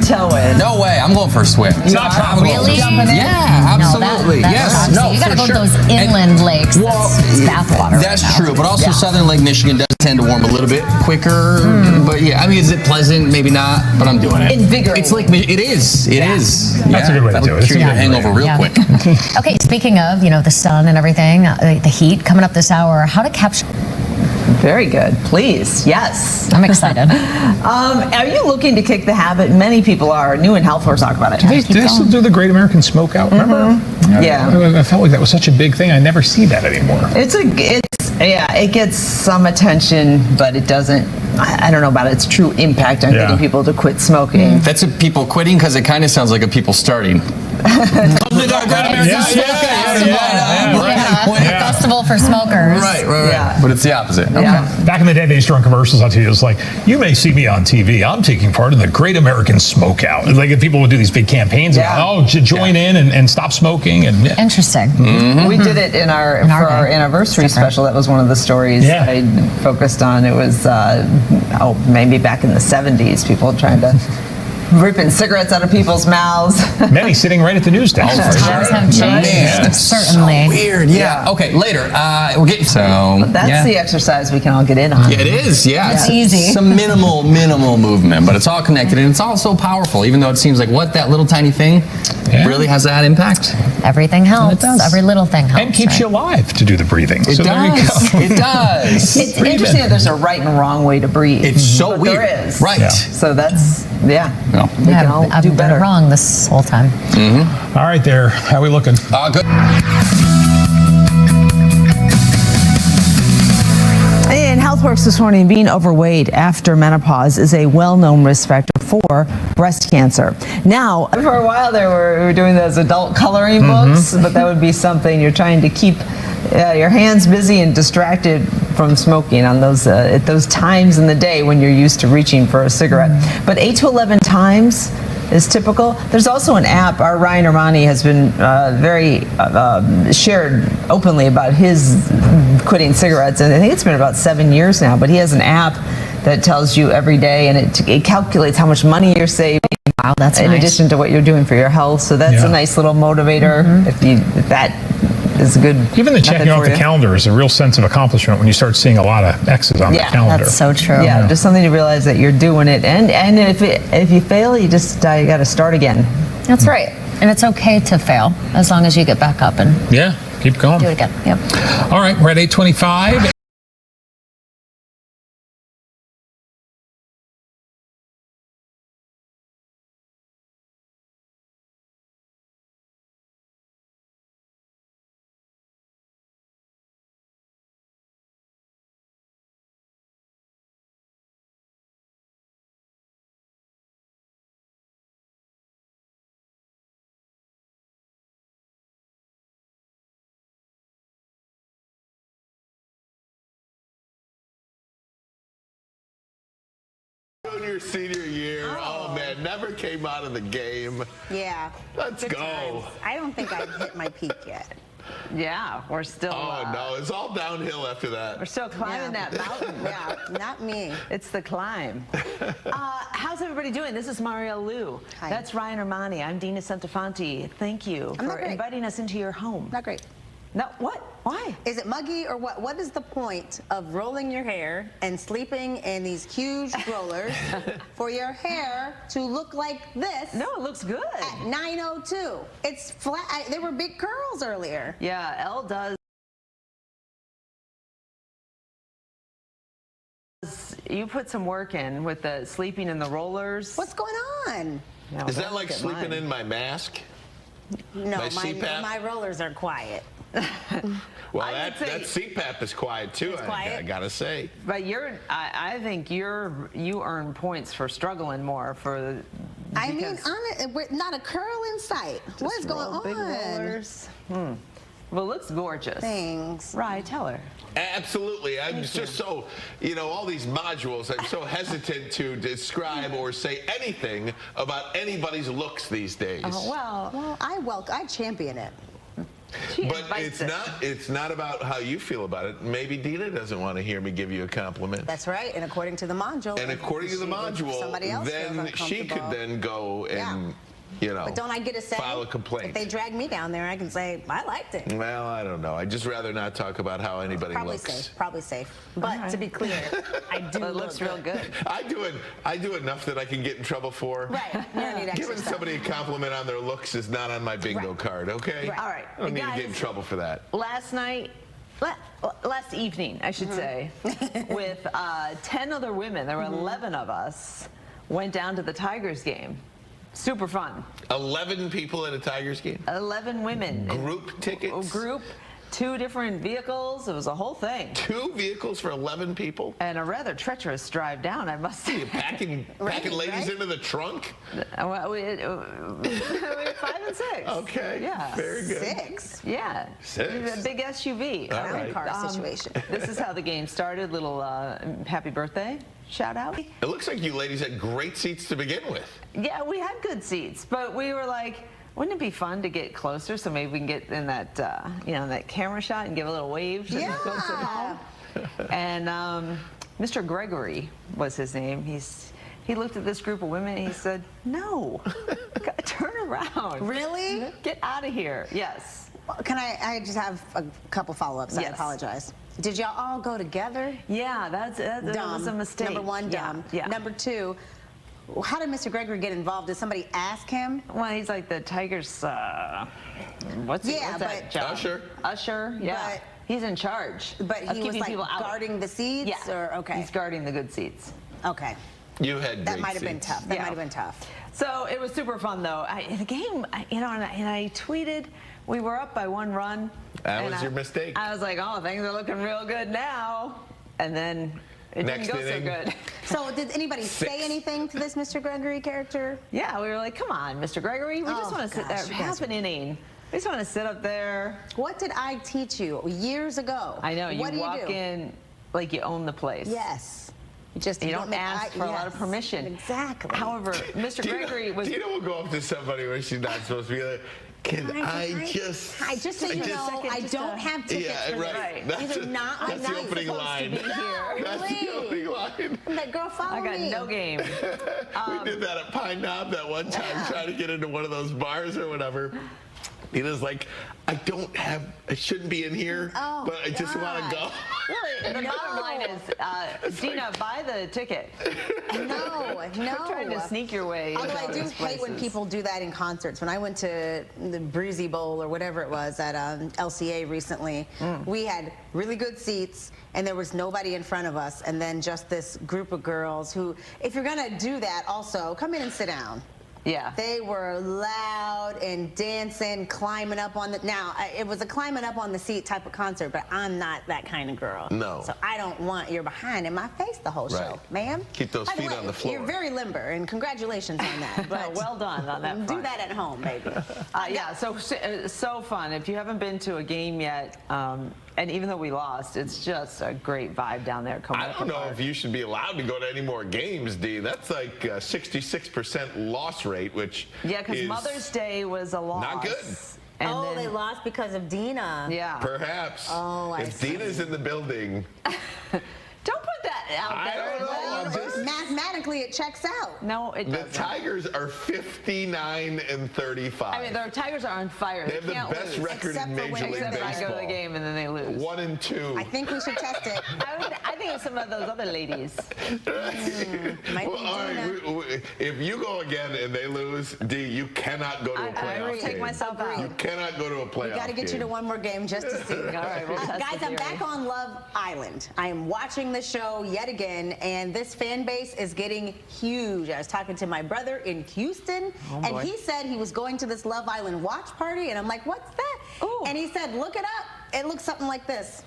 toe in. No way. I'm going for a swim. It's not tropical. Really? Yeah, absolutely. Yes. No, you gotta for go sure. to those inland lakes. Well, It's bathwater. that's true, but also Southern Lake Michigan does tend to warm a little bit quicker. But yeah, I mean, is it pleasant? Maybe not, but I'm doing it. Invigorating. It's like, it is. It is. That's a good way to do it. Cure your hangover real quick. Okay, speaking of, the sun and everything, the heat coming up this hour, how to capture... Very good. Please. Yes. I'm excited. Are you looking to kick the habit? Many people are. New in Health Force talk about it. Do they still do the Great American Smokeout? Remember? Yeah. I felt like that was such a big thing. I never see that anymore. It gets some attention, but it doesn't. I don't know about its true impact on getting people to quit smoking. That's a people quitting because it kind of sounds like a people starting. Festival for smokers. Right. Yeah. But it's the opposite. Yeah. Back in the day, they used to run commercials on TV. It was like, you may see me on TV. I'm taking part in the Great American Smokeout. Like, if people would do these big campaigns about, join in and stop sking. And Interesting. We did it for our anniversary special. That was one of the stories I focused on. It was, maybe back in the 70s, people trying to ripping cigarettes out of people's mouths. Many sitting right at the news desk. Times have changed. Man, Certainly. so weird. Yeah. Okay, later. We're getting That's the exercise we can all get in on. Yeah, it is. Yeah, It's easy. Some minimal movement, but it's all connected and it's all so powerful. Even though it seems like that little tiny thing really has that impact. Everything helps. It does. Every little thing helps. And keeps you alive to do the breathing. It so does. There you go. It does. It's interesting that there's a right and wrong way to breathe. It's so but weird. There is. Right. Yeah. So that's we can all I've do been better. wrong this whole time. All right, there. How we looking? Good. In HealthWorks this morning, being overweight after menopause is a well-known risk factor for breast cancer. Now, for a while there, we were doing those adult coloring books, but that would be something you're trying to keep your hands busy and distracted from smoking on those at those times in the day when you're used to reaching for a cigarette. But 8 to 11 times is typical. There's also an app. Our Ryan Armani has been very shared openly about his quitting cigarettes, and I think it's been about 7 years now. But he has an app that tells you every day, and it calculates how much money you're saving. Wow, that's in nice. addition to what you're doing for your health. So that's a nice little motivator. If that is a good. Even the checking off the calendar is a real sense of accomplishment when you start seeing a lot of X's on the calendar. That's so true. Yeah, just something to realize that you're doing it, and if you fail, you just you got to start again. That's right. And it's okay to fail as long as you get back up and keep going. do it again. Yep. All right, we're at 8:25. In your senior year, oh man, never came out of the game. Yeah. Let's Good go. times. I don't think I've hit my peak yet. Yeah, we're still. Oh no, it's all downhill after that. We're still climbing that mountain. Yeah, not me. It's the climb. How's everybody doing? This is Maurielle Lue. Hi. That's Ryan Armani. I'm Deena Centofanti. Thank you I'm not for great. inviting us into your home. Not great. No, what? Why? Is it muggy or what? What is the point of rolling your hair and sleeping in these huge rollers for your hair to look like this? No, it looks good. At 9:02. It's flat. There were big curls earlier. Yeah, Elle does. You put some work in with the sleeping in the rollers. What's going on? No, Is don't that like look at sleeping mine. in my mask? No, My CPAP? my rollers are quiet. Well, I that would say- CPAP is quiet too. It's quiet? I gotta say. But I think you earn points for struggling more for. I mean, because we're not a curl in sight. What is just going roll big on? rollers. Well, it looks gorgeous. Thanks. Right, tell her. Absolutely. I'm just so, all these modules, I'm so hesitant to describe or say anything about anybody's looks these days. Well, Well, I champion it. But it's not about how you feel about it. Maybe Deena doesn't want to hear me give you a compliment. That's right. And according to the module. And according to the module, then she could then go and, you know, but don't I get a say? File a complaint. If they drag me down there, I can say, I liked it. Well, I don't know. I'd just rather not talk about how anybody looks. Probably safe. But to be clear, I do It looks real good. I do enough that I can get in trouble for. Right. You don't need extra Giving stuff. somebody a compliment on their looks is not on my bingo card, okay? Right. All right. I don't need to Guys, get in trouble for that. Last evening, I should say, with 10 other women, there were 11 of us, went down to the Tigers game. Super fun. 11 people at a Tigers game? 11 women. Group tickets? Group, 2 different vehicles. It was a whole thing. 2 vehicles for 11 people? And a rather treacherous drive down, I must say. Packing ladies into the trunk? Well, we were 5 and 6. Okay. Yeah. Very good. 6. Yeah. 6. A big SUV. All right. Car situation. This is how the game started. Little happy birthday shout out. It looks like you ladies had great seats to begin with. Yeah, we had good seats, but we were like, wouldn't it be fun to get closer so maybe we can get in that, you know, that camera shot and give a little wave to the folks at home? And Mr. Gregory was his name. He looked at this group of women and he said, no, turn around. Really? Get out of here. Yes. Can I just have a couple follow-ups? I Yes. apologize. Did y'all all go together? Yeah, that was a mistake. Number 1, dumb. Yeah. Number 2, how did Mr. Gregory get involved? Did somebody ask him? Well, he's like the Tigers, what's that job? Usher, yeah. But- he's in charge. But of he was keeping like people out. guarding the seats? Yeah. Or, okay. He's guarding the good seats. Okay. You had That great might have been seats. tough. That Yeah. might have been tough. So it was super fun, though. The game, you know, and I tweeted, we were up by 1 run. That and was your mistake. I was like, oh, things are looking real good now. And then it Next didn't go inning. so good. So did anybody 6. say anything to this Mr. Gregory character? Yeah, we were like, come on, Mr. Gregory, we just Oh, want to sit gosh, there, you guys half an inning. We just want to sit up there. What did I teach you years ago? I know, What do you walk do? in like you own the place. Yes. You don't make ask for a lot of yes, permission. Exactly. However, Mr. Gregory was. Deena will go up to somebody where she's not supposed to be like, just so you know, I don't have tickets yeah, for right. this. These are not. That's I'm the not opening supposed line. to be here. That's the opening line. That girl follow I got me. no game. We did that at Pine Knob that one time, trying to get into one of those bars or whatever. Deena's like, I shouldn't be in here, Oh, but I just want to go. Really, the bottom line is, Deena, buy the ticket. No. Quit trying to sneak your way. Although into I do these hate when places. people do that in concerts. When I went to the Breezy Bowl or whatever it was at LCA recently, we had really good seats and there was nobody in front of us, and then just this group of girls who, if you're gonna do that, also come in and sit down. Yeah. They were loud and dancing, climbing up on the. Now, it was a climbing up on the seat type of concert, but I'm not that kind of girl. No. So I don't want your behind in my face the whole show, Right. ma'am. Keep those By the feet way, on the floor. You're very limber, and congratulations on that. But Well done on that do front. that at home, baby. Yeah, so fun. If you haven't been to a game yet, and even though we lost, it's just a great vibe down there. I don't know if you should be allowed to go to any more games, Dee. That's like a 66% loss rate, which Yeah, because is Mother's Day was a loss. not good. And oh, then, they lost because of Deena. Yeah. Perhaps. Oh, I if see. Deena's in the building, Don't put that out I there. don't know. I'm just- Mathematically, it checks out. No, it the doesn't. Tigers are 59-35. I mean, the Tigers are on fire. They have the can't best lose. record Except in for Major when League they Except I Baseball. go to the game and then they lose. 1 and 2. I think we should test it. I think it's some of those other ladies. Might Well, be all right, Deena. if you go again and they lose, D, you cannot go to a I playoff will game. take myself out. You cannot go to a playoff We got to get game. you to one more game just to see. All right, we'll test Guys, the I'm theory. back on Love Island. I am watching the show yet again, and this fan base is getting huge. I was talking to my brother in Houston, and boy. he said he was going to this Love Island watch party, and I'm like, what's that? Ooh. And he said, look it up. It looks something like this.